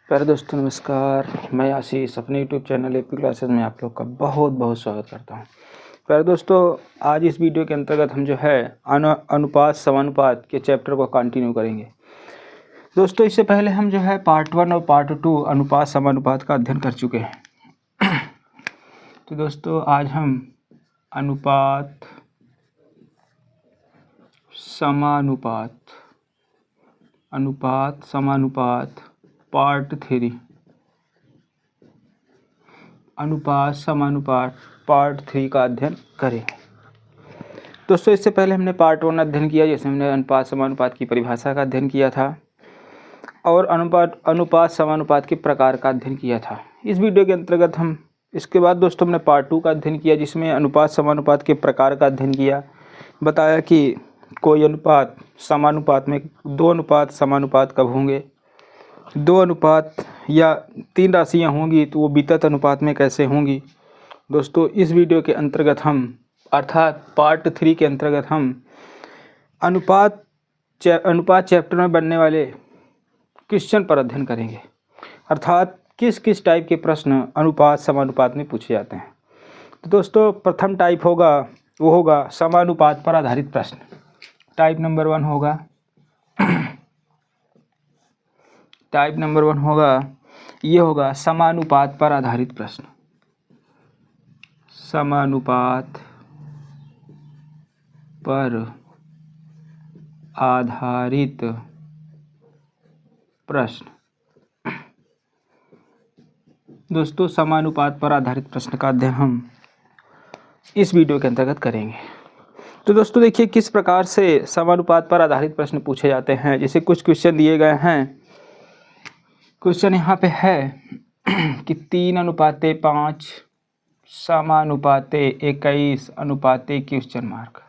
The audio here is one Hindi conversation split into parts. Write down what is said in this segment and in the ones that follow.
प्यारे दोस्तों नमस्कार, मैं आशीष अपने यूट्यूब चैनल एपी क्लासेस में आप लोग का बहुत बहुत स्वागत करता हूं। प्यारे दोस्तों, आज इस वीडियो के अंतर्गत हम जो है अनुपात समानुपात के चैप्टर को कंटिन्यू करेंगे। दोस्तों, इससे पहले हम जो है पार्ट 1 और पार्ट 2 अनुपात समानुपात का अध्ययन कर चुके हैं। तो दोस्तों, आज हम अनुपात समानुपात पार्ट 3 अनुपात समानुपात पार्ट 3 का अध्ययन करेंगे। दोस्तों, इससे पहले हमने पार्ट 1 अध्ययन किया, जैसे हमने अनुपात समानुपात की परिभाषा का अध्ययन किया था और अनुपात समानुपात के प्रकार का अध्ययन किया था। इस वीडियो के अंतर्गत हम इसके बाद दोस्तों हमने पार्ट 2 का अध्ययन किया, जिसमें अनुपात समानुपात के प्रकार का अध्ययन किया। बताया कि कोई अनुपात समानुपात में दो अनुपात समानुपात कब होंगे, दो अनुपात या तीन राशियां होंगी तो वो वितत अनुपात में कैसे होंगी। दोस्तों, इस वीडियो के अंतर्गत हम अर्थात पार्ट 3 के अंतर्गत हम अनुपात चैप्टर में बनने वाले क्वेश्चन पर अध्ययन करेंगे, अर्थात किस किस टाइप के प्रश्न अनुपात समानुपात में पूछे जाते हैं। तो दोस्तों, प्रथम टाइप होगा समानुपात पर आधारित प्रश्न। टाइप नंबर 1 होगा समानुपात पर आधारित प्रश्न। समानुपात पर आधारित प्रश्न। दोस्तों, समानुपात पर आधारित प्रश्न का अध्ययन हम इस वीडियो के अंतर्गत करेंगे। तो दोस्तों देखिए, किस प्रकार से समानुपात पर आधारित प्रश्न पूछे जाते हैं। जैसे कुछ क्वेश्चन दिए गए हैं। क्वेश्चन यहाँ पे है कि 3:5 समानुपाते 21 अनुपाते क्वेश्चन मार्क।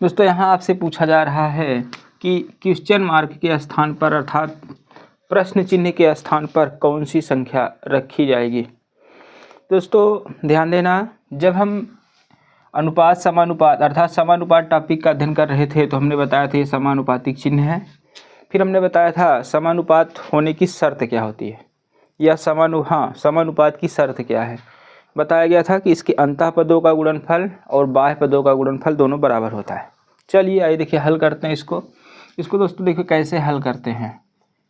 दोस्तों, यहाँ आपसे पूछा जा रहा है कि क्वेश्चन मार्क के स्थान पर अर्थात प्रश्न चिन्ह के स्थान पर कौन सी संख्या रखी जाएगी। दोस्तों ध्यान देना, जब हम अनुपात समानुपात अर्थात समानुपात टॉपिक का अध्ययन कर रहे थे तो हमने बताया था ये समानुपातिक चिन्ह है। फिर हमने बताया था समानुपात होने की शर्त क्या होती है, या समानुपात की शर्त क्या है। बताया गया था कि इसके अंतः पदों का गुणनफल और बाह्य पदों का गुणनफल दोनों बराबर होता है। चलिए आइए देखिए हल करते हैं इसको दोस्तों देखिए कैसे हल करते हैं,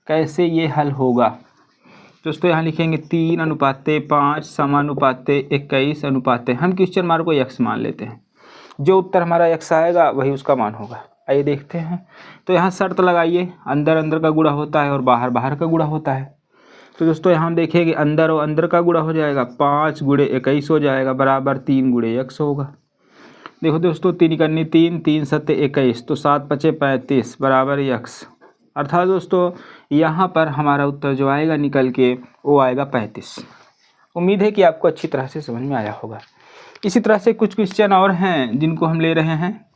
कैसे ये हल होगा। दोस्तों यहाँ लिखेंगे 3:5 समानुपाते 21 अनुपाते, हम क्वेश्चन मार्क को x मान लेते हैं। जो उत्तर हमारा x आएगा वही उसका मान होगा। आइए देखते हैं। तो यहाँ शर्त लगाइए, अंदर अंदर का गुणा होता है और बाहर बाहर का गुणा होता है। तो दोस्तों यहाँ हम देखेंगे अंदर और अंदर का गुणा हो जाएगा, 5 × 21 हो जाएगा बराबर 3 × x होगा। देखो दोस्तों, 3 × 3 3 × 7 21, तो 7 × 5 35 बराबर x। अर्थात दोस्तों यहाँ पर हमारा उत्तर जो आएगा निकल के वो आएगा 35। उम्मीद है कि आपको अच्छी तरह से समझ में आया होगा। इसी तरह से कुछ क्वेश्चन और हैं जिनको हम ले रहे हैं।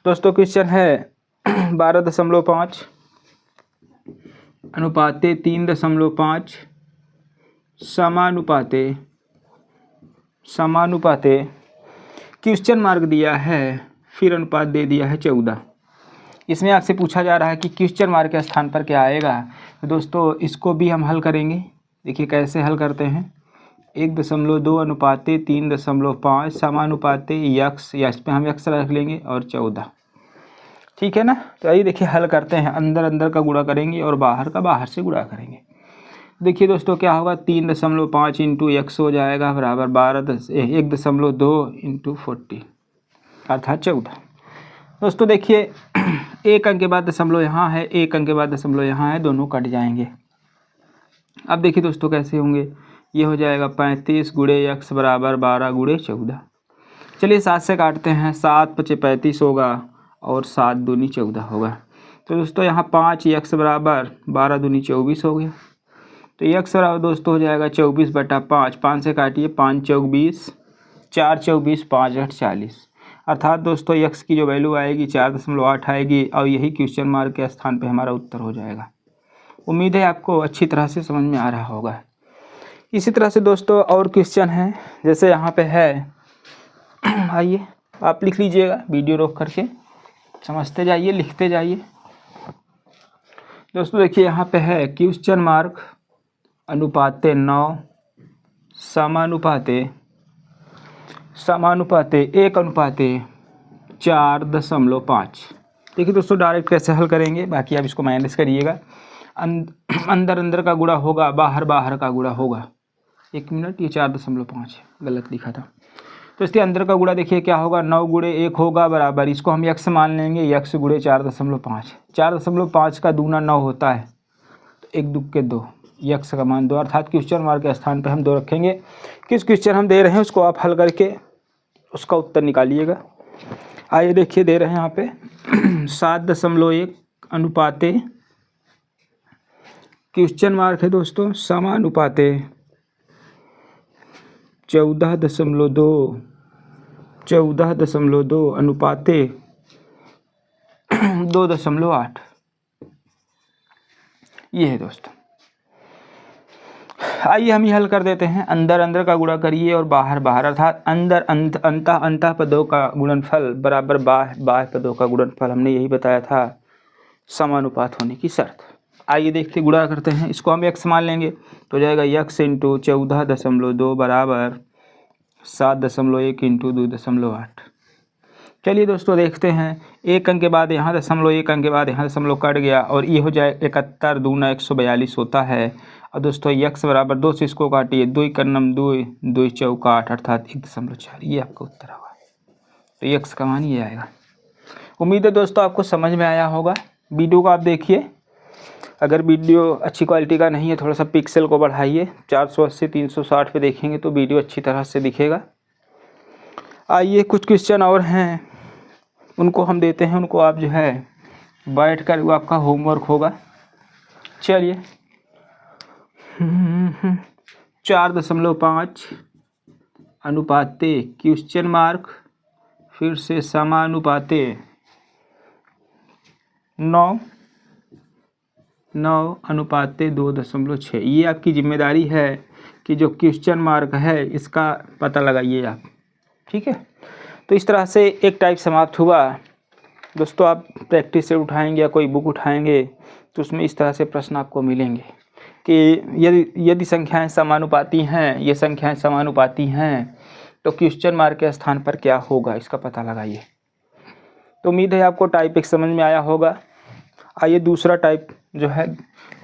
दोस्तों क्वेश्चन है 12.5 अनुपाते 3.5 समानुपाते क्वेश्चन मार्क दिया है, फिर अनुपात दे दिया है 14। इसमें आपसे पूछा जा रहा है कि क्वेश्चन मार्क के स्थान पर क्या आएगा। तो दोस्तों इसको भी हम हल करेंगे। देखिए कैसे हल करते हैं। 1.2 अनुपाते 3.5 समानुपाते x, या इस पर हम x रख लेंगे और 14। ठीक है ना। तो आइए देखिए हल करते हैं। अंदर अंदर का गुणा करेंगे और बाहर का बाहर से गुणा करेंगे। देखिए दोस्तों क्या होगा, 3.5 × x हो जाएगा बराबर 1.2 × 40 अर्थात 14। दोस्तों देखिए, एक अंक के बाद दशमलव यहाँ है, एक अंक के बाद दशमलव यहाँ है, दोनों कट जाएंगे। अब देखिए दोस्तों कैसे होंगे, ये हो जाएगा 35 × x बराबर 12 × 14। चलिए 7 से काटते हैं, 7 × 5 = 35 होगा और 7 दूनी 14 होगा। तो दोस्तों यहाँ 5x बराबर 12 दूनी 24 हो गया। तो x बराबर दोस्तों हो जाएगा 24/5। 5 से काटिए, 5 × 4 = 20, 4 × 20 5 × 8 = 40। अर्थात दोस्तों x की जो वैल्यू आएगी 4.8 आएगी और यही क्वेश्चन मार्क के स्थान पे हमारा उत्तर हो जाएगा। उम्मीद है आपको अच्छी तरह से समझ में आ रहा होगा। इसी तरह से दोस्तों और क्वेश्चन हैं, जैसे यहाँ पे है, आइए आप लिख लीजिएगा, वीडियो रोक करके समझते जाइए, लिखते जाइए। दोस्तों देखिए यहाँ पे है क्वेश्चन मार्क अनुपाते 9 समानुपाते 1/4.5। देखिए दोस्तों डायरेक्ट कैसे हल करेंगे, बाकी आप इसको माइनस करिएगा। अंदर अंदर का गुणा होगा, बाहर बाहर का गुणा होगा। 1 मिनट, ये 4.5 गलत लिखा था। तो इसके अंदर का गुणा देखिए क्या होगा, 9 गुणे 1 होगा बराबर, इसको हम यक्स मान लेंगे, यक्स गुणे 4.5। 4.5 का दूना 9 होता है, तो 1 2 के 2, यक्स का मान 2, अर्थात क्वेश्चन मार्क के स्थान पर हम 2 रखेंगे। किस क्वेश्चन हम दे रहे हैं उसको आप हल करके उसका उत्तर निकालिएगा। आइए देखिए दे रहे हैं यहाँ पे 7.1 अनुपाते, क्वेश्चन मार्क है दोस्तों, समानुपाते 14.2 अनुपाते 2.8। ये है दोस्तों। आइए हम ये हल कर देते हैं। अंदर अंदर का गुणा करिए और बाहर बाहर, अर्थात अंदर अंतः पदों का गुणनफल बराबर बाह्य पदों का गुणनफल। हमने यही बताया था समानुपात होने की शर्त। आइए देखते गुणा करते हैं। इसको हम x मान लेंगे तो जाएगा x इंटू 14.2 बराबर 7.1 इंटू 2.8। चलिए दोस्तों देखते हैं, 1 अंक के बाद यहाँ 1 अंक के बाद यहाँ दशमलव कट गया और ये हो जाए 71 दूना 142 होता है। और दोस्तों x बराबर 2 से इसको काटिए, 2 कर्नम 2, 2 चौका 8 अर्थात 1.4। ये आपका उत्तर होगा। तो x का मान ये आएगा। उम्मीद है दोस्तों आपको समझ में आया होगा। वीडियो को आप देखिए, अगर वीडियो अच्छी क्वालिटी का नहीं है थोड़ा सा पिक्सल को बढ़ाइए, 480 360 पे देखेंगे तो वीडियो अच्छी तरह से दिखेगा। आइए कुछ क्वेश्चन और हैं उनको हम देते हैं, उनको आप जो है बैठ कर, वो आपका होमवर्क होगा। चलिए 4.5 अनुपाते क्वेश्चन मार्क फिर से समानुपाते 9 अनुपाते 2.6। ये आपकी जिम्मेदारी है कि जो क्वेश्चन मार्क है इसका पता लगाइए आप, ठीक है। तो इस तरह से एक टाइप समाप्त हुआ। दोस्तों आप प्रैक्टिस से उठाएंगे या कोई बुक उठाएंगे तो उसमें इस तरह से प्रश्न आपको मिलेंगे कि यदि संख्याएं समानुपाती हैं, ये संख्याएं समानुपाती हैं तो क्वेश्चन मार्क के स्थान पर क्या होगा, इसका पता लगाइए। तो उम्मीद है आपको टाइप 1 समझ में आया होगा। आइए दूसरा टाइप जो है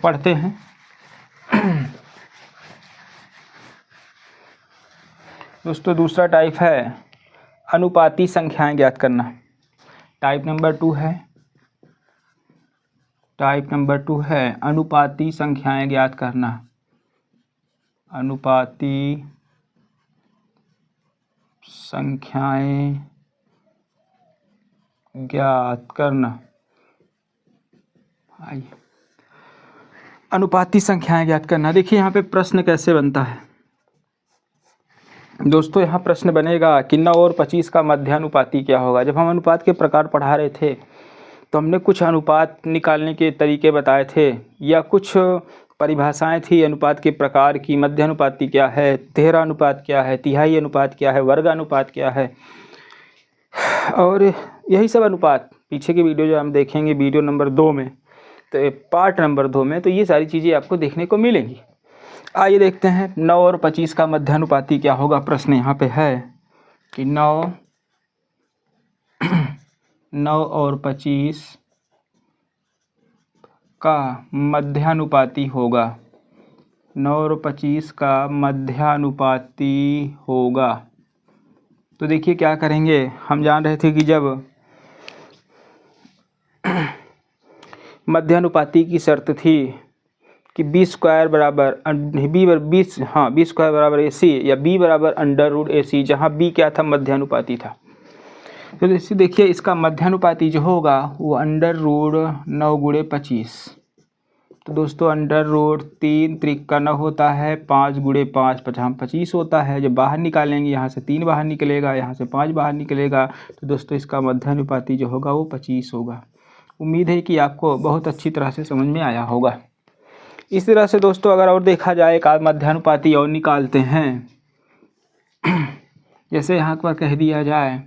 पढ़ते हैं। दोस्तों दूसरा टाइप है अनुपाती संख्याएं ज्ञात करना। टाइप नंबर 2 है अनुपाती संख्याएं ज्ञात करना। अनुपाती संख्याएं ज्ञात करना। आइए अनुपाती संख्याएं ज्ञात करना। देखिए यहाँ पे प्रश्न कैसे बनता है दोस्तों। यहाँ प्रश्न बनेगा कि 9 और 25 का मध्यानुपाती क्या होगा। जब हम अनुपात के प्रकार पढ़ा रहे थे तो हमने कुछ अनुपात निकालने के तरीके बताए थे या कुछ परिभाषाएं थी अनुपात के प्रकार की। मध्यानुपाती क्या है, तिहरा अनुपात क्या है, तिहाई अनुपात क्या है, वर्ग अनुपात क्या है, और यही सब अनुपात पीछे की वीडियो जो हम देखेंगे वीडियो नंबर 2 में, तो पार्ट नंबर 2 में, तो ये सारी चीज़ें आपको देखने को मिलेंगी। आइए देखते हैं 9 और 25 का मध्यानुपाती क्या होगा। प्रश्न यहाँ पे है कि 9 और 25 का मध्यानुपाती होगा। 9 और 25 का मध्यानुपाती होगा। तो देखिए क्या करेंगे, हम जान रहे थे कि जब मध्यानुपाती की शर्त थी कि b स्क्वायर बराबर b स्क्वायर बराबर AC या b बराबर √AC, जहाँ b क्या था, मध्यानुपाती था। तो जैसे देखिए इसका मध्यानुपाती जो होगा वो √9 गुणे 25। तो दोस्तों √3 त्रिका 9 होता है, 5 गुणे 5 25 होता है। जब बाहर निकालेंगे यहाँ से 3 बाहर निकलेगा, यहाँ से 5 बाहर निकलेगा, तो दोस्तों इसका मध्यानुपाती जो होगा वो 25 होगा। उम्मीद है कि आपको बहुत अच्छी तरह से समझ में आया होगा। इस तरह से दोस्तों अगर और देखा जाए एक आध मध्यानुपाती और निकालते हैं। जैसे यहाँ पर कह दिया जाए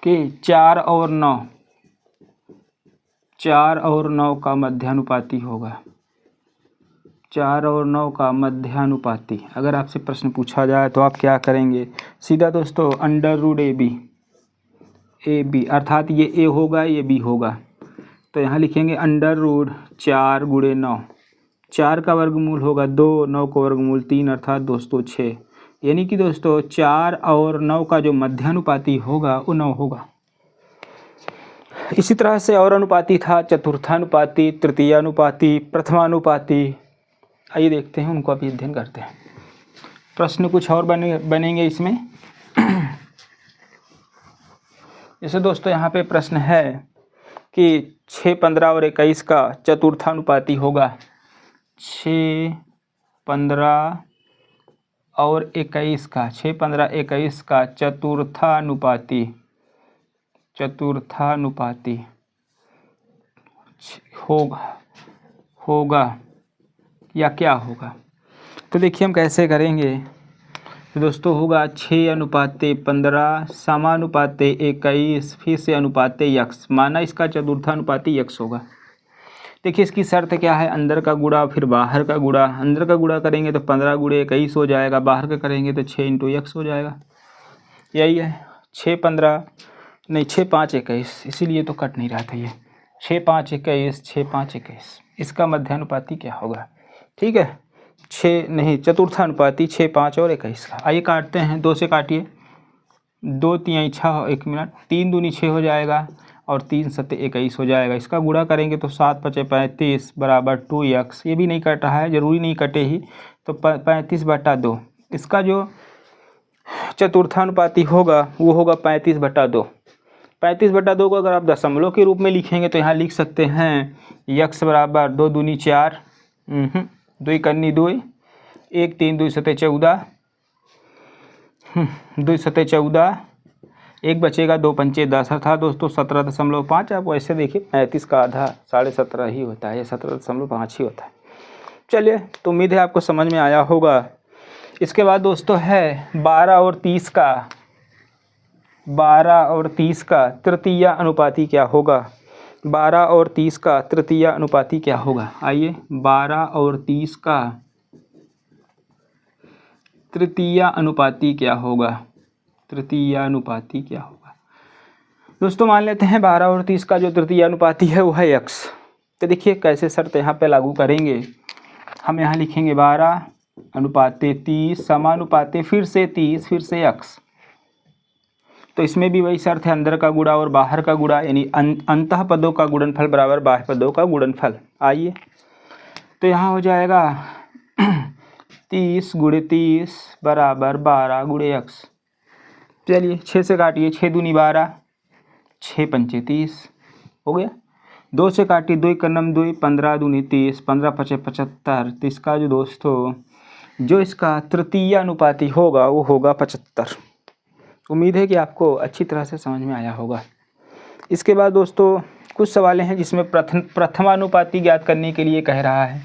कि 4 और 9, 4 और 9 का मध्यानुपाती होगा। 4 और 9 का मध्यानुपाती अगर आपसे प्रश्न पूछा जाए तो आप क्या करेंगे? सीधा दोस्तों अंडर रूट ए बी अर्थात ये ए होगा ये बी होगा, तो यहाँ लिखेंगे अंडर रूट 4 गुणे 9। 4 का वर्गमूल होगा 2, 9 का वर्गमूल 3 अर्थात दोस्तों 6। यानी कि दोस्तों 4 और 9 का जो मध्यानुपाती होगा वो 9 होगा। इसी तरह से और अनुपाती था, चतुर्थानुपाती, तृतीयानुपाती, प्रथमानुपाती। आइए देखते हैं उनको अभी अध्ययन करते हैं। प्रश्न कुछ और बनेंगे इसमें। जैसे दोस्तों यहाँ पे प्रश्न है कि 6, 15 और 21 का चतुर्थानुपाती होगा। 6, 15 और 21 का 6, 15, 21 का चतुर्थानुपाती होगा या क्या होगा? तो देखिए हम कैसे करेंगे। तो दोस्तों होगा 6:15 समानुपाते 21 फिर से अनुपाते यक्स, माना इसका चतुर्थानुपाती यक्स होगा। देखिए इसकी शर्त क्या है? अंदर का गुणा फिर बाहर का गुणा। अंदर का गुणा करेंगे तो 15 गुणे 21 हो जाएगा, बाहर का करेंगे तो 6 × यक्स हो जाएगा। यही है 6, 15 नहीं 6, 5, 21, इसीलिए तो कट नहीं रहा था ये। 6, 5, 21, 6, 5, 21 इसका मध्यानुपाती क्या होगा? ठीक है 6 नहीं चतुर्थानुपाती 6, 5 और 21 का। आइए काटते हैं, 2 से काटिए। 2 3 6 1 मिनट 3 दूनी 6 हो जाएगा और 3 7 21 हो जाएगा। इसका गुणा करेंगे तो 7 5 35 बराबर 2x। ये भी नहीं कट रहा है, ज़रूरी नहीं कटे ही, तो 35/2। इसका जो चतुर्थानुपाती होगा वो होगा 35/2। 35/2 को अगर आप दशमलव के रूप में लिखेंगे तो यहाँ लिख सकते हैं x बराबर 2 दूनी 4, 2 कन्नी 2, 1 3 2 7 14, 2 7 14, 1 बचेगा 2 पंचे 10 अर्थात दोस्तों 17.5। आप वैसे देखिए 35 का आधा 17.5 ही होता है, 17.5 ही होता है। चलिए तो उम्मीद है आपको समझ में आया होगा। इसके बाद दोस्तों है 12 और 30 का तृतीय अनुपाती क्या होगा? 12 और 30 का तृतीय अनुपाती क्या होगा? आइए 12 और 30 का तृतीय अनुपाती क्या होगा? तृतीय अनुपाती क्या होगा दोस्तों? मान लेते हैं 12 और 30 का जो तृतीय अनुपाती है वो है x। तो देखिए कैसे शर्त यहाँ पे लागू करेंगे। हम यहाँ लिखेंगे 12:30 समानुपाते फिर से 30 फिर से x। तो इसमें भी वही शर्त है, अंदर का गुणा और बाहर का गुणा, यानी अंतः पदों का गुणनफल बराबर बाह्य पदों का गुणनफल। आइए तो यहाँ हो जाएगा 30 × 30 बराबर 12 × x। चलिए 6 से काटिए, 6 दूनी 12, 6 पंचे 30 हो गया। 2 से काटिए, 2 कन्नम 2, 15 दूनी 30, 15 पचे 75। तो इसका जो दोस्तों जो इसका तृतीय अनुपाती होगा वो होगा 75। उम्मीद है कि आपको अच्छी तरह से समझ में आया होगा। इसके बाद दोस्तों कुछ सवाल हैं जिसमें प्रथमानुपाती ज्ञात करने के लिए कह रहा है,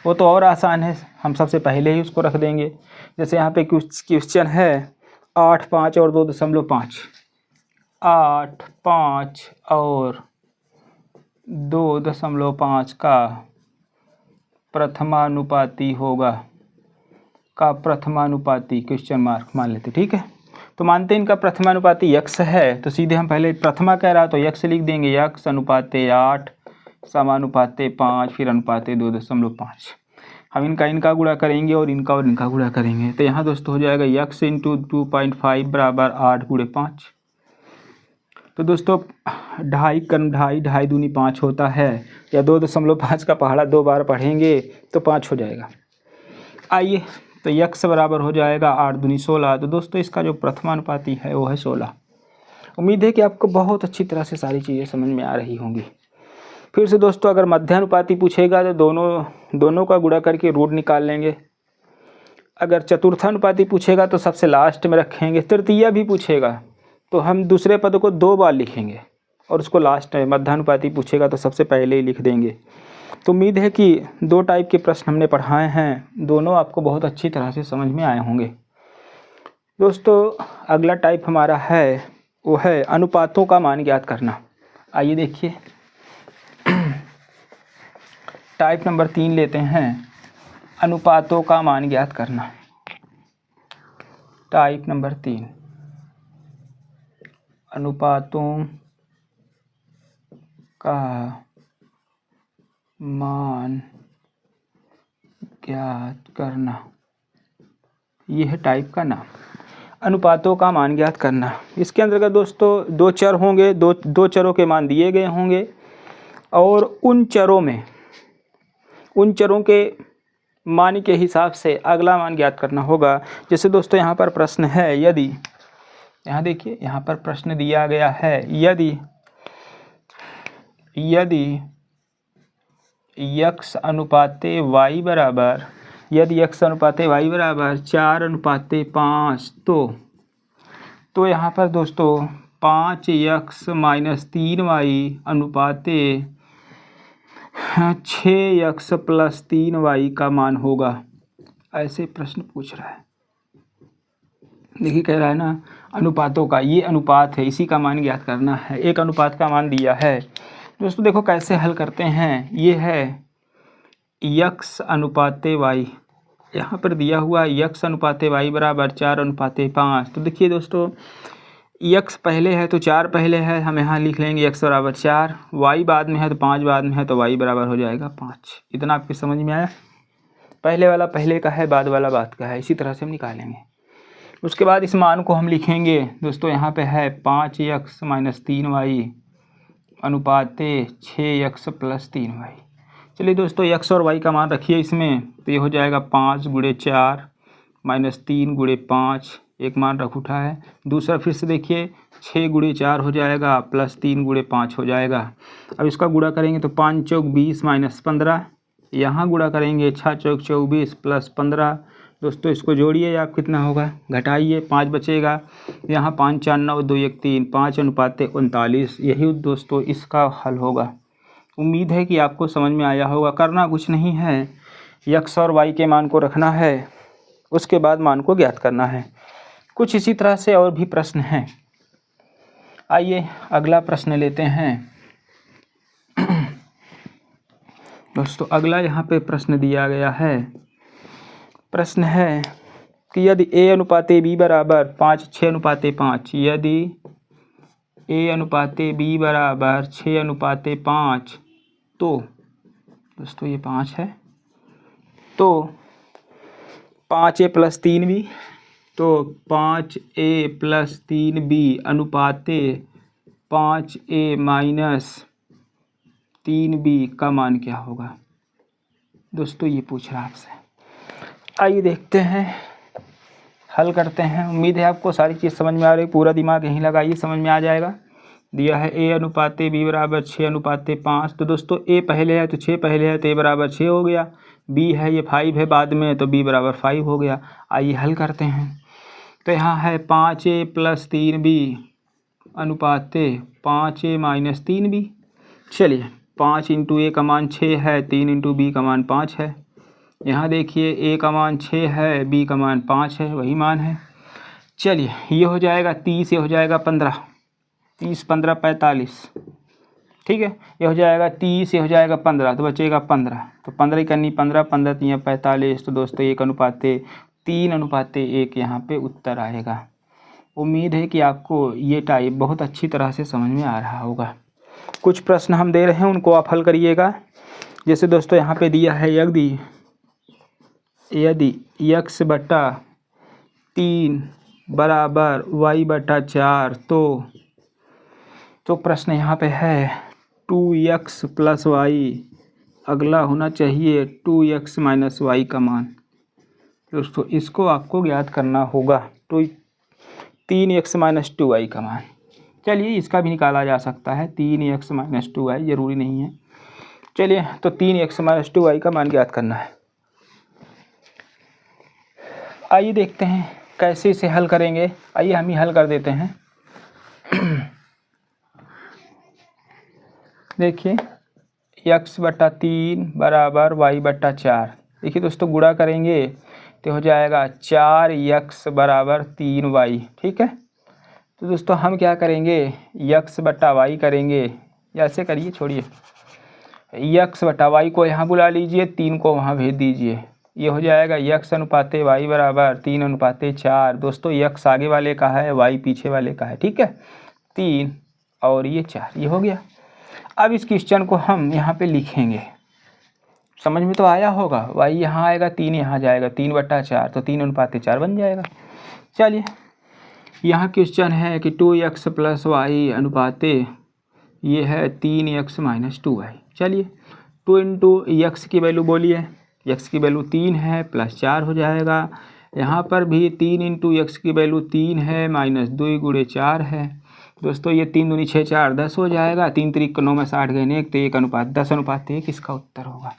वो तो और आसान है, हम सबसे पहले ही उसको रख देंगे। जैसे यहाँ पे क्वेश्चन है 8, 5 और 2.5। 8, 5 और 2.5 का प्रथमानुपाती होगा, का प्रथमानुपाती क्वेश्चन मार्क मान लेते, ठीक है। तो मानते हैं इनका प्रथमानुपाती x है, तो सीधे हम पहले प्रथमा कह रहा तो x लिख देंगे, x अनुपाते 8 समानुपाते 5 फिर अनुपाते 2.5। हम इनका गुणा करेंगे और इनका गुणा करेंगे। तो यहाँ दोस्तों हो जाएगा x × 2.5 बराबर 8 × 5। तो दोस्तों 2.5 कम 2.5, 2.5 दूनी 5 होता है, या 2.5 का पहाड़ा 2 बार पढ़ेंगे तो 5 हो जाएगा। आइए तो x बराबर हो जाएगा 8 दूनी 16। तो दोस्तों इसका जो प्रथमानुपाती है वो है 16। उम्मीद है कि आपको बहुत अच्छी तरह से सारी चीज़ें समझ में आ रही होंगी। फिर से दोस्तों अगर मध्यानुपाती पूछेगा तो दोनों का गुणा करके रूट निकाल लेंगे। अगर चतुर्थानुपाती पूछेगा तो सबसे लास्ट में रखेंगे। तृतीया भी पूछेगा तो हम दूसरे पद को 2 बार लिखेंगे और उसको लास्ट में। मध्यानुपाती पूछेगा तो सबसे पहले ही लिख देंगे। तो उम्मीद है कि 2 टाइप के प्रश्न हमने पढ़ाए हैं, दोनों आपको बहुत अच्छी तरह से समझ में आए होंगे। दोस्तों अगला टाइप हमारा है वो है अनुपातों का मान ज्ञात करना। आइए देखिए टाइप नंबर 3 लेते हैं, अनुपातों का मान ज्ञात करना। टाइप नंबर 3, अनुपातों का मान ज्ञात करना। ये है टाइप का नाम, अनुपातों का मान ज्ञात करना। इसके अंतर्गत दोस्तों दो चर होंगे, दो चरों के मान दिए गए होंगे और उन चरों के मान के हिसाब से अगला मान ज्ञात करना होगा। जैसे दोस्तों यहाँ पर प्रश्न है, यदि, यहाँ देखिए यहाँ पर प्रश्न दिया गया है, यदि x अनुपाते y बराबर, यदि x अनुपाते y बराबर 4:5, तो यहाँ पर दोस्तों 5x - 3y अनुपाते 6x + 3y का मान होगा। ऐसे प्रश्न पूछ रहा है। देखिए कह रहा है ना, अनुपातों का, ये अनुपात है, इसी का मान ज्ञात करना है। एक अनुपात का मान दिया है दोस्तों, देखो कैसे हल करते हैं। ये है x अनुपाते y, यहाँ पर दिया हुआ x अनुपाते y बराबर 4:5। तो देखिए दोस्तों x पहले है तो 4 पहले है, हम यहाँ लिख लेंगे x बराबर 4, y बाद में है तो 5 बाद में है, तो y बराबर हो जाएगा 5। इतना आपके समझ में आया? पहले वाला पहले का है, बाद वाला बाद का है, इसी तरह से हम निकालेंगे। उसके बाद इस मान को हम लिखेंगे दोस्तों, यहाँ पे है 5x - 3y अनुपाते 6x + 3y। चलिए दोस्तों x और y का मान रखिए इसमें, तो ये हो जाएगा 5 × 4 - 3 × 5, एक मान रख उठा है। दूसरा फिर से देखिए 6 × 4 हो जाएगा + 3 × 5 हो जाएगा। अब इसका गुणा करेंगे तो 5 चौक 20 - 15, यहाँ गुणा करेंगे 6 चौक 24 + 15। दोस्तों इसको जोड़िए, आप कितना होगा, घटाइए, 5 बचेगा। यहाँ 5 4 9 2 1 3, 5:39। यही दोस्तों इसका हल होगा। उम्मीद है कि आपको समझ में आया होगा। करना कुछ नहीं है, x और y के मान को रखना है, उसके बाद मान को ज्ञात करना है। कुछ इसी तरह से और भी प्रश्न हैं। आइए अगला प्रश्न लेते हैं दोस्तों। अगला यहाँ पे प्रश्न दिया गया है, प्रश्न है कि यदि a अनुपाते b बराबर 5:6:5, यदि a अनुपाते b बराबर 6:5, तो दोस्तों ये 5 है, तो 5a + 3b, तो 5a + 3b अनुपाते 5a - 3b का मान क्या होगा। दोस्तों ये पूछ रहा है आपसे। आइए देखते हैं, हल करते हैं। उम्मीद है आपको सारी चीज़ समझ में आ रही, पूरा दिमाग यहीं लगाइए, समझ में आ जाएगा। दिया है a अनुपाते b बराबर 6:5, तो दोस्तों a पहले है तो 6 पहले है, तो a बराबर 6 हो गया। b है ये 5 है बाद में, तो b बराबर 5 हो गया। आइए हल करते हैं। तो यहाँ है 5a + 3b अनुपाते 5a - 3b। चलिए 5 × a का मान 6 है, 3 × b का मान 5 है। यहाँ देखिए a का मान 6 है, b का मान 5 है, वही मान है। चलिए ये हो जाएगा 30, ये हो जाएगा 15, 30 15 45, ठीक है। ये हो जाएगा 30, ये हो जाएगा 15, तो बचेगा 15, तो 15 करनी 15, 15 3 45। तो दोस्तों 1:3:1 यहाँ पे उत्तर आएगा। उम्मीद है कि आपको ये टाइप बहुत अच्छी तरह से समझ में आ रहा होगा। कुछ प्रश्न हम दे रहे हैं, उनको आप हल करिएगा। जैसे दोस्तों यहाँ पे दिया है, यदि x/3 बराबर y/4, तो प्रश्न यहाँ पे है 2x + y, अगला होना चाहिए 2x - y का मान। दोस्तों इसको आपको ज्ञात करना होगा, 3x - 2y का मान। चलिए इसका भी निकाला जा सकता है, 3x - 2y, ज़रूरी नहीं है। चलिए तो 3x - 2y का मान ज्ञात करना है। आइए देखते हैं कैसे इसे हल करेंगे। आइए हम ही हल कर देते हैं। देखिए x/3 बराबर y/4। देखिए दोस्तों गुणा करेंगे तो हो जाएगा 4x बराबर 3y, ठीक है। तो दोस्तों हम क्या करेंगे, x/y करेंगे, या ऐसे करिए, छोड़िए, यक्स बटा वाई को यहाँ बुला लीजिए, 3 को वहाँ भेज दीजिए, ये हो जाएगा यक्स अनुपाते वाई बराबर 3/4। दोस्तों यक्स आगे वाले का है, वाई पीछे वाले का है, ठीक है। 3 और ये 4, ये हो गया। अब इस क्वेश्चन को हम यहाँ पे लिखेंगे, समझ में तो आया होगा। वाई यहाँ आएगा, 3 यहाँ जाएगा, 3/4 तो 3/4 बन जाएगा। चलिए यहाँ क्वेश्चन है कि 2x + y अनुपाते ये है 3x - 2y। चलिए 2 × x की वैल्यू बोलिए, x की वैल्यू 3 है, +4 हो जाएगा। यहाँ पर भी 3 × x की वैल्यू 3 है, -2 × 4 है। दोस्तों ये 3 दूनी 6 4 10 हो जाएगा, 3 × 9 में 60 गए 1 तो 1:10:1 इसका उत्तर होगा।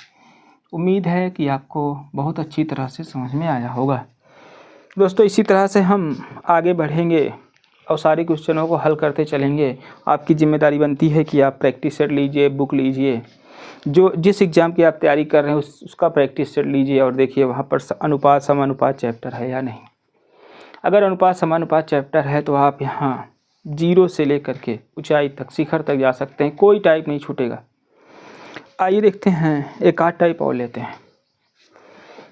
उम्मीद है कि आपको बहुत अच्छी तरह से समझ में आया होगा। दोस्तों इसी तरह से हम आगे बढ़ेंगे और सारे क्वेश्चनों को हल करते चलेंगे। आपकी जिम्मेदारी बनती है कि आप प्रैक्टिस सेट लीजिए, बुक लीजिए, जो जिस एग्ज़ाम की आप तैयारी कर रहे हैं उसका प्रैक्टिस सेट लीजिए और देखिए वहाँ पर अनुपात समानुपात चैप्टर है या नहीं। अगर अनुपात समानुपात चैप्टर है तो आप यहाँ 0 से लेकर के ऊंचाई तक, शिखर तक जा सकते हैं, कोई टाइप नहीं छूटेगा। आइए देखते हैं एक आध टाइप और लेते हैं।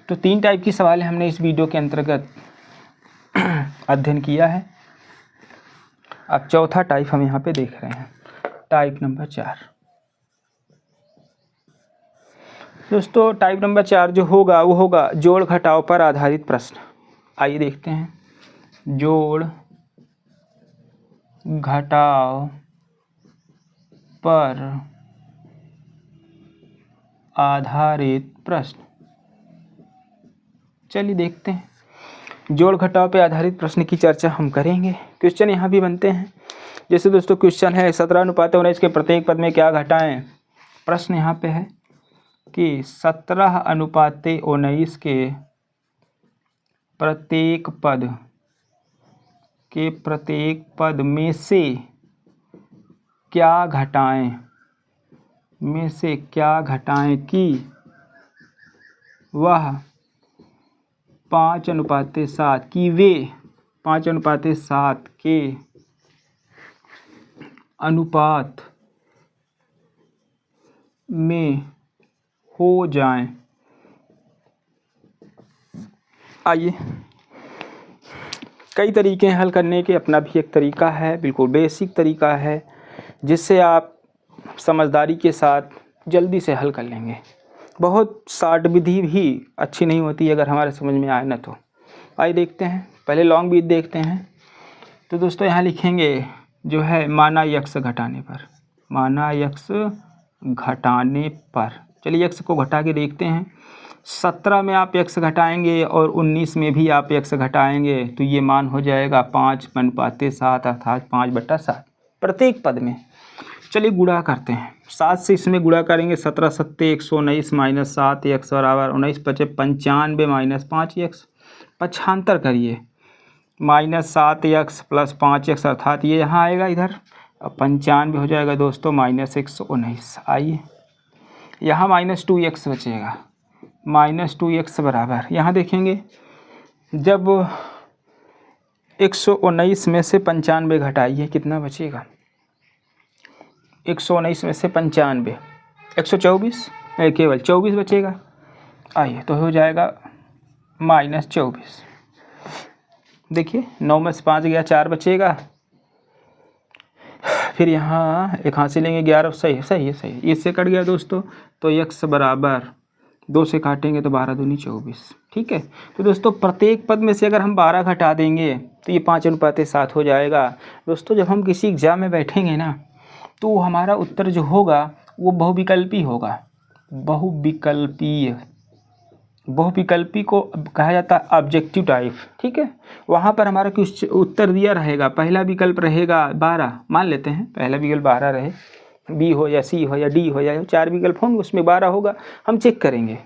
तो 3 टाइप की सवाल हमने इस वीडियो के अंतर्गत अध्ययन किया है। अब चौथा टाइप हम यहाँ पे देख रहे हैं, टाइप नंबर 4। दोस्तों टाइप नंबर 4 जो होगा वो होगा जोड़ घटाव पर आधारित प्रश्न। आइए देखते हैं, जोड़ घटाव पर आधारित प्रश्न। चलिए देखते हैं, जोड़ घटाव पे आधारित प्रश्न की चर्चा हम करेंगे। क्वेश्चन यहाँ भी बनते हैं, जैसे दोस्तों क्वेश्चन है 17:19 के प्रत्येक पद में क्या घटाएं। प्रश्न यहाँ पे है कि 17:19 के प्रत्येक पद में से क्या घटाएं कि वह 5:7 कि वे 5:7 के अनुपात में हो जाएं। आइए, कई तरीके हैं हल करने के, अपना भी एक तरीका है, बिल्कुल बेसिक तरीका है जिससे आप समझदारी के साथ जल्दी से हल कर लेंगे। बहुत शॉर्ट विधि भी अच्छी नहीं होती अगर हमारे समझ में आए ना तो। आइए देखते हैं, पहले लॉन्ग विधि देखते हैं। तो दोस्तों यहाँ लिखेंगे जो है माना यक्स घटाने पर, माना यक्स घटाने पर। चलिए यक्स को घटा के देखते हैं। 17 में आप यक्स घटाएंगे और 19 में भी आप यक्स घटाएंगे तो ये मान हो जाएगा 5:7 अर्थात 5/7 प्रत्येक पद में। चलिए गुणा करते हैं, 7 से इसमें गुणा करेंगे, 17 × 7 119 - 7 x बराबर 19 × 5 95 - 5 x। पक्षांतर करिए, -7 x + 5 x अर्थात ये यहाँ आएगा इधर, 95 हो जाएगा दोस्तों -119। आइए यहाँ -2 x बचेगा, -2 x बराबर यहाँ देखेंगे जब 119 में से 95 घटाइए कितना बचेगा, 119 में से 95 124, केवल 24 बचेगा। आइए तो हो जाएगा -24। देखिए 9 में से 5 गया, 4 बचेगा। फिर यहाँ एक हाथ से लेंगे 11, सही है, इससे कट गया दोस्तों। तो x बराबर 2 से काटेंगे तो 12 दूनी 24। ठीक है, तो दोस्तों प्रत्येक पद में से अगर हम 12 घटा देंगे तो ये 5:7 हो जाएगा। दोस्तों जब हम किसी एग्जाम में बैठेंगे ना तो हमारा उत्तर जो होगा वो बहुविकल्पी होगा। बहुविकल्पी को कहा जाता है ऑब्जेक्टिव टाइप। ठीक है, वहाँ पर हमारा कुछ उत्तर दिया रहेगा, पहला विकल्प रहेगा 12, मान लेते हैं पहला विकल्प 12 रहे, बी हो या सी हो या डी हो या 4 विकल्प होंगे उसमें 12 होगा। हम चेक करेंगे,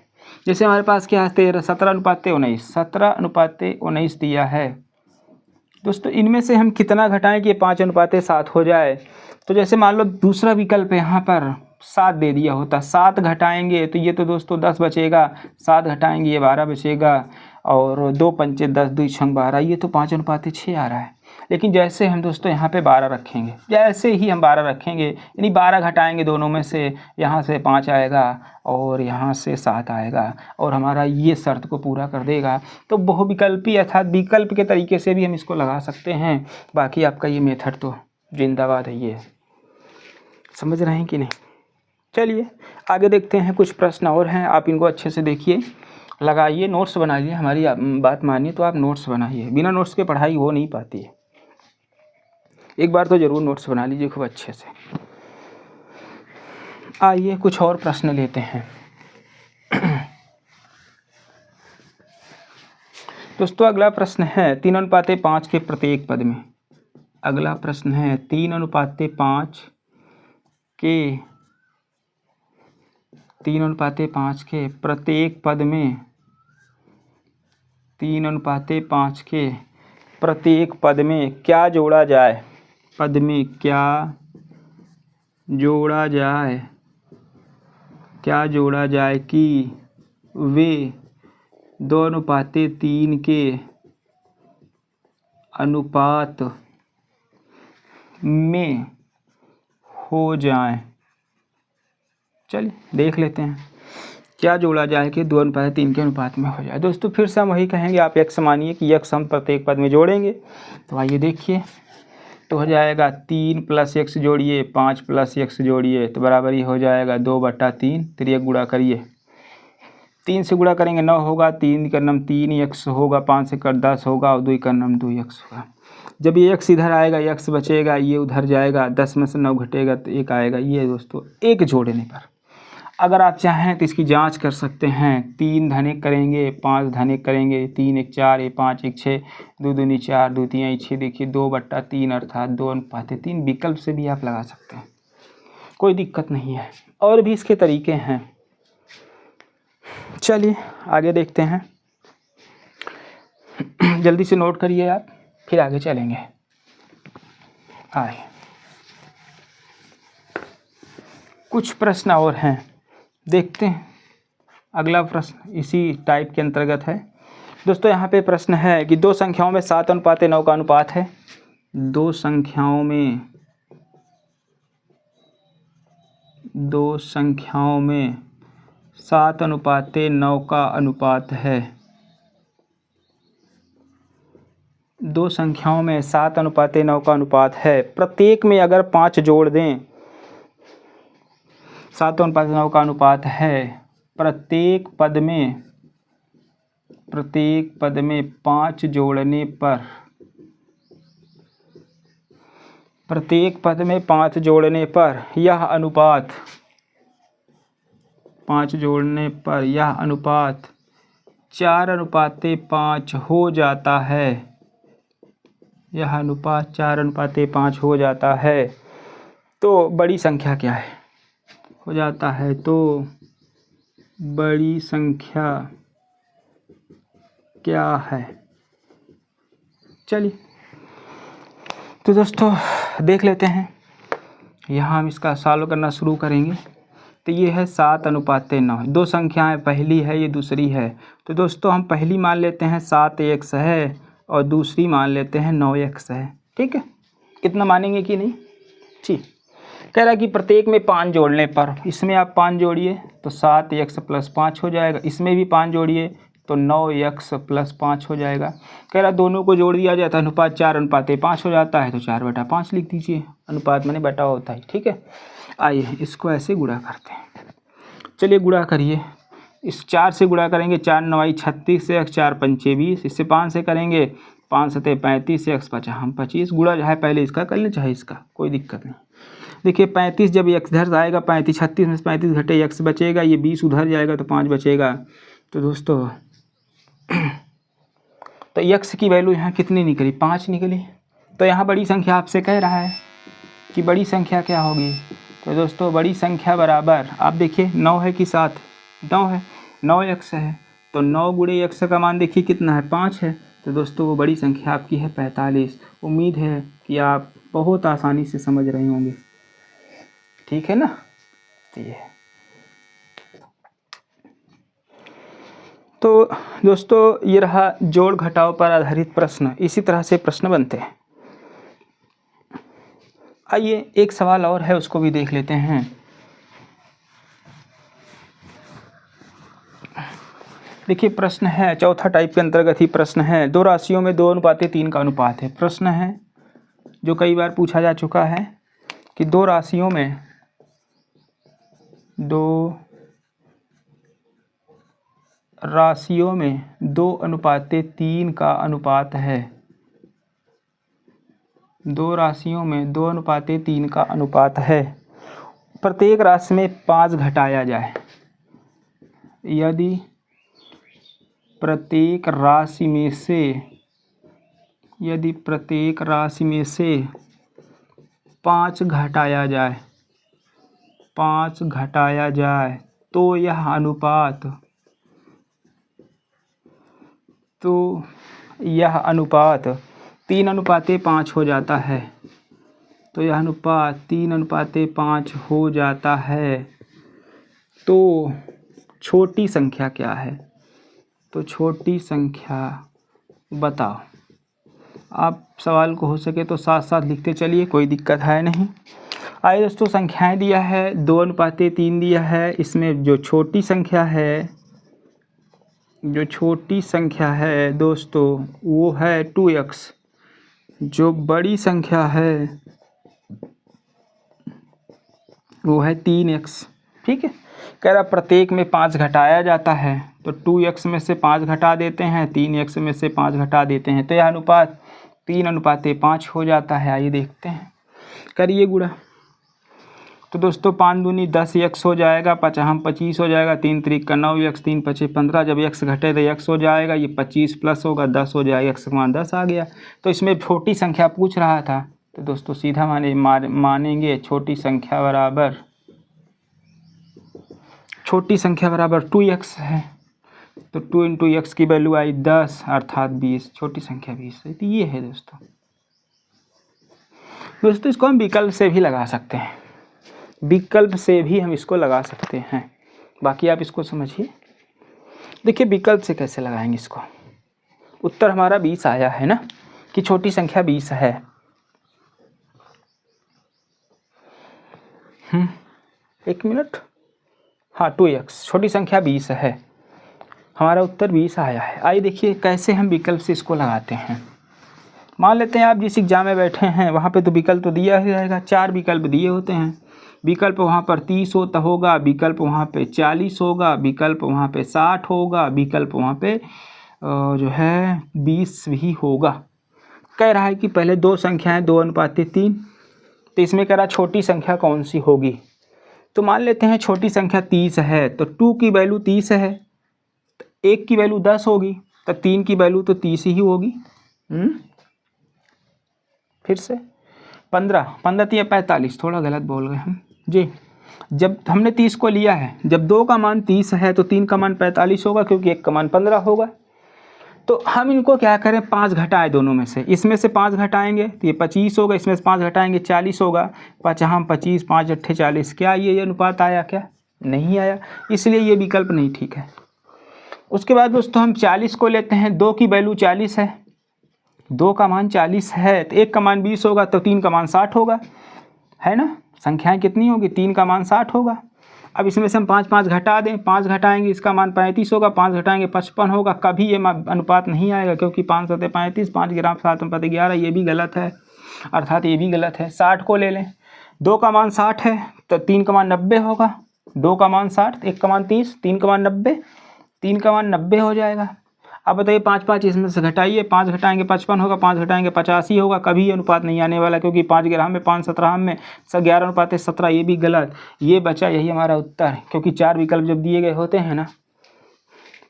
जैसे हमारे पास क्या है 17:19 दिया है। दोस्तों इनमें से हम कितना घटाएं कि 5:7 हो जाए। तो जैसे मान लो दूसरा विकल्प यहाँ पर 7 दे दिया होता, 7 घटाएंगे तो ये तो दोस्तों 10 बचेगा, 7 घटाएंगे ये 12 बचेगा, और 2 × 5 = 10, 2 × 6 = 12, ये तो 5:6 आ रहा है। लेकिन जैसे हम दोस्तों यहाँ पे 12 रखेंगे, जैसे ही हम 12 रखेंगे यानी 12 घटाएंगे दोनों में से, यहाँ से 5 आएगा और यहाँ से 7 आएगा और हमारा ये शर्त को पूरा कर देगा। तो बहुविकल्पी अर्थात विकल्प के तरीके से भी हम इसको लगा सकते हैं। बाकी आपका ये मेथड तो जिंदाबाद है, ये समझ रहे हैं कि नहीं। चलिए आगे देखते हैं, कुछ प्रश्न और हैं, आप इनको अच्छे से देखिए, लगाइए, नोट्स बना लिए, हमारी बात मानिए तो आप नोट्स बनाइए, बिना नोट्स के पढ़ाई हो नहीं पाती है। एक बार तो ज़रूर नोट्स बना लीजिए खूब अच्छे से। आइए कुछ और प्रश्न लेते हैं। दोस्तों अगला प्रश्न है 3:5 के प्रत्येक पद में। अगला प्रश्न है 3:5 के 3:5 के प्रत्येक पद में 3:5 के प्रत्येक पद में क्या जोड़ा जाए, पद में क्या जोड़ा जाए, क्या जोड़ा जाए कि वे 2:3 के अनुपात में हो जाएं। चलिए देख लेते हैं क्या जोड़ा जाए कि 2:3 के अनुपात में हो जाए। दोस्तों फिर से हम वही कहेंगे, आप x मानिए कि x हम प्रत्येक पद में जोड़ेंगे। तो आइए देखिए, तो हो जाएगा 3 + x जोड़िए 5 + x जोड़िए तो बराबर ही हो जाएगा 2/3। फिर ये गुणा करिए, 3 से गुणा करेंगे 9 होगा, 3 का नम 3x होगा, 5 से कर 10 होगा और 2 का नम 2x होगा। जब ये x इधर आएगा x बचेगा, ये उधर जाएगा, 10 में से 9 घटेगा तो 1 आएगा। ये दोस्तों एक जोड़ने पर, अगर आप चाहें तो इसकी जांच कर सकते हैं। 3 धनिक करेंगे, 5 धनिक करेंगे, 3 × 4 = 5 × 6 2 दूनी 4 2 3 6, देखिए 2/3 अर्थात 2:3 विकल्प से भी आप लगा सकते हैं, कोई दिक्कत नहीं है। और भी इसके तरीके हैं। चलिए आगे देखते हैं, जल्दी से नोट करिए आप, फिर आगे चलेंगे। आए कुछ प्रश्न और हैं, देखते हैं। अगला प्रश्न इसी टाइप के अंतर्गत है। दोस्तों यहाँ पे प्रश्न है कि 2 संख्याओं में 7:9 का अनुपात है। 2 संख्याओं में 7:9 का अनुपात है। 2 संख्याओं में 7:9 का अनुपात है। प्रत्येक में अगर 5 जोड़ दें, 7:9 का अनुपात है। प्रत्येक पद में 5 जोड़ने पर, प्रत्येक पद में 5 जोड़ने पर यह अनुपात 5 जोड़ने पर यह अनुपात 4:5 हो जाता है। यह अनुपात 4:5 हो जाता है। तो बड़ी संख्या क्या है, हो जाता है तो बड़ी संख्या क्या है। चलिए तो दोस्तों देख लेते हैं, यहाँ हम इसका सॉल्व करना शुरू करेंगे। तो ये है 7:9, 2 संख्याएं, पहली है ये दूसरी है। तो दोस्तों हम पहली मान लेते हैं 7x है और दूसरी मान लेते हैं 9x है। ठीक है, कितना मानेंगे कि नहीं। ठीक, कह रहा है कि प्रत्येक में 5 जोड़ने पर, इसमें आप 5 जोड़िए तो 7x + 5 हो जाएगा, इसमें भी 5 जोड़िए तो 9x + 5 हो जाएगा। कह रहा दोनों को जोड़ दिया जाता है, अनुपात 4:5 हो जाता है, तो 4/5 लिख दीजिए। अनुपात माने बटा होता है। ठीक है, आइए इसको ऐसे गुणा करते हैं। चलिए गुणा करिए, इस 4 से गुणा करेंगे, 4 × 9 = 36 से 4 × 5 = 20, इससे 5 से करेंगे, 5 × 7 = 35 से x 50 हम 25। गुणा चाहे पहले इसका कर लें चाहे इसका, कोई दिक्कत नहीं। देखिए 35 जब x इधर आएगा, 36 में से 35 घटे x बचेगा, ये 20 उधर जाएगा तो 5 बचेगा। तो दोस्तों तो x की वैल्यू यहाँ कितनी निकली, 5 निकली। तो यहाँ बड़ी संख्या आपसे कह रहा है कि बड़ी संख्या क्या होगी। तो दोस्तों बड़ी संख्या बराबर, आप देखिए 9 है कि 7, 9 है, 9x है, तो 9 × x का मान देखिए कितना है, 5 है। तो दोस्तों वो बड़ी संख्या आपकी है 45। उम्मीद है कि आप बहुत आसानी से समझ रहे होंगे। ठीक है ना। तो दोस्तों ये रहा जोड़ घटाव पर आधारित प्रश्न। इसी तरह से प्रश्न बनते हैं। आइए एक सवाल और है, उसको भी देख लेते हैं। देखिए प्रश्न है, चौथा टाइप के अंतर्गत ही प्रश्न है। दो राशियों में 2:3 का अनुपात है। प्रश्न है जो कई बार पूछा जा चुका है कि दो राशियों में 2:3 का अनुपात है। 2 राशियों में 2:3 का अनुपात है। प्रत्येक राशि में 5 घटाया जाए। यदि प्रत्येक राशि में से 5 घटाया जाए तो यह अनुपात 3:5 हो जाता है। तो यह अनुपात 3:5 हो जाता है। तो छोटी संख्या क्या है? तो छोटी संख्या बताओ। आप सवाल को हो सके तो साथ साथ लिखते चलिए, कोई दिक्कत है नहीं। आइए दोस्तों, संख्याएं दिया है 2:3 दिया है। इसमें जो छोटी संख्या है दोस्तों वो है 2x। जो बड़ी संख्या है वो है 3x। ठीक है, कह रहा प्रत्येक में 5 घटाया जाता है, तो 2x में से 5 घटा देते हैं, 3x में से 5 घटा देते हैं, तो यह अनुपात 3:5 हो जाता है। आइए देखते हैं, करिए गुणा। तो दोस्तों 5 दूनी 10x हो जाएगा, 5 25 हो जाएगा, 3 त्रिक का 9x, 3 पचे 15। जब x घटे तो x हो जाएगा, ये 25 प्लस होगा 10 हो जाएगा, x का मान 10 आ गया। तो इसमें छोटी संख्या पूछ रहा था, तो दोस्तों सीधा मानेंगे छोटी संख्या बराबर 2x है। तो 2 इंटू एक्स की वैल्यू आई 10 अर्थात 20। छोटी संख्या 20 है। तो ये है दोस्तों इसको हम विकल्प से भी लगा सकते हैं। विकल्प से भी हम इसको लगा सकते हैं। बाकी आप इसको समझिए। देखिए विकल्प से कैसे लगाएंगे इसको। उत्तर हमारा 20 आया है ना, कि छोटी संख्या 20 है। एक मिनट, हाँ 2x, छोटी संख्या 20 है। हमारा उत्तर 20 आया है। आइए देखिए कैसे हम विकल्प से इसको लगाते हैं। मान लेते हैं आप जिस एग्जाम में बैठे हैं वहाँ पे तो विकल्प तो दिया ही रहेगा, 4 विकल्प दिए होते हैं। विकल्प वहाँ पर 30 होगा, विकल्प वहाँ पे 40 होगा, विकल्प वहाँ पे 60 होगा, विकल्प वहाँ पे जो है 20 भी होगा। कह रहा है कि पहले दो संख्याएं 2:3, तो इसमें कह रहा छोटी संख्या कौन सी होगी। तो मान लेते हैं छोटी संख्या 30 है, तो 2 की वैल्यू 30 है, तो 1 की वैल्यू 10 होगी, तो 3 की वैल्यू तो 30 ही होगी। फिर से 15 3 45, थोड़ा गलत बोल गए हम जी। जब हमने 30 को लिया है, जब 2 का मान 30 है तो 3 का मान 45 होगा, क्योंकि 1 का मान 15 होगा। तो हम इनको क्या करें, 5 घटाएं दोनों में से। इसमें से 5 घटाएंगे तो ये 25 होगा, इसमें से 5 घटाएंगे 40 होगा। 5 25, 5 8 40। क्या ये अनुपात आया? क्या नहीं आया, इसलिए ये विकल्प नहीं ठीक है। उसके बाद दोस्तों हम 40 को लेते हैं। 2 की वैल्यू 40 है, 2 का मान 40 है, तो 1 का मान 20 होगा, तो 3 का मान 60 होगा, है ना। संख्याएं कितनी होगी, 3 का मान 60 होगा। अब इसमें से हम 5 घटा दें, 5 घटाएंगे इसका मान 35 होगा, 5 घटाएंगे 55 होगा। कभी ये अनुपात नहीं आएगा, क्योंकि 5 7 35, 5 ग्राम 7 11, ये भी गलत है, अर्थात ये भी गलत है। 60 को ले लें, 2 का मान 60 है तो 3 का मान 90 होगा। 2 का मान 60, 1 का मान 30, 3 का मान 90, 3 का मान 90 हो जाएगा। अब बताइए 5 इसमें से घटाइए, 5 घटाएंगे 55 होगा, 5 घटाएंगे 85 होगा। कभी अनुपात नहीं आने वाला, क्योंकि 5 ग्राम में 5 17 में 11:17, ये भी गलत। ये बचा, यही हमारा उत्तर। क्योंकि 4 विकल्प जब दिए गए होते हैं ना,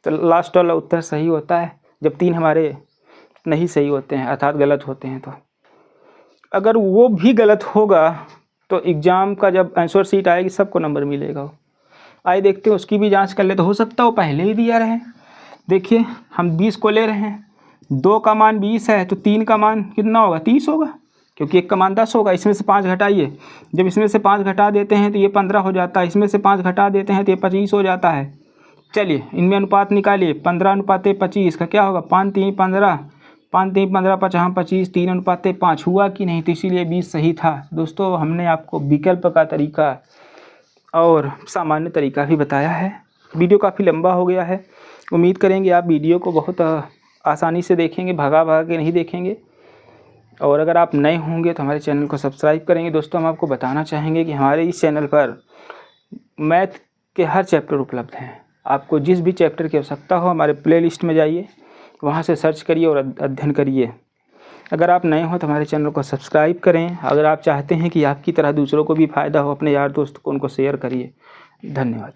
तो लास्ट वाला उत्तर सही होता है, जब 3 हमारे नहीं सही होते हैं, अर्थात गलत होते हैं। तो अगर वो भी गलत होगा तो एग्ज़ाम का जब आंसर शीट आएगी सबको नंबर मिलेगा। आइए देखते हैं, उसकी भी जाँच कर ले। तो हो सकता है वो पहले ही दिया रहे। देखिए हम 20 को ले रहे हैं, 2 का मान 20 है, तो 3 का मान कितना होगा, 30 होगा, क्योंकि 1 का मान 10 होगा। इसमें से 5 घटाइए, जब इसमें से 5 घटा देते हैं तो ये 15 हो जाता है, इसमें से 5 घटा देते हैं तो ये 25 हो जाता है। चलिए इनमें अनुपात निकालिए, 15:25 का क्या होगा, 5 3 15, 5 3 15 5 25 3:5 हुआ कि नहीं, तो इसीलिए 20 सही था। दोस्तों हमने आपको विकल्प का तरीका और सामान्य तरीका भी बताया है। वीडियो काफ़ी लंबा हो गया है, उम्मीद करेंगे आप वीडियो को बहुत आसानी से देखेंगे, भगा के नहीं देखेंगे। और अगर आप नए होंगे तो हमारे चैनल को सब्सक्राइब करेंगे। दोस्तों हम आपको बताना चाहेंगे कि हमारे इस चैनल पर मैथ के हर चैप्टर उपलब्ध हैं। आपको जिस भी चैप्टर की आवश्यकता हो हमारे प्लेलिस्ट में जाइए, वहाँ से सर्च करिए और अध्ययन करिए। अगर आप नए हो तो हमारे चैनल को सब्सक्राइब करें। अगर आप चाहते हैं कि आपकी तरह दूसरों को भी फ़ायदा हो, अपने यार दोस्त को उनको शेयर करिए। धन्यवाद।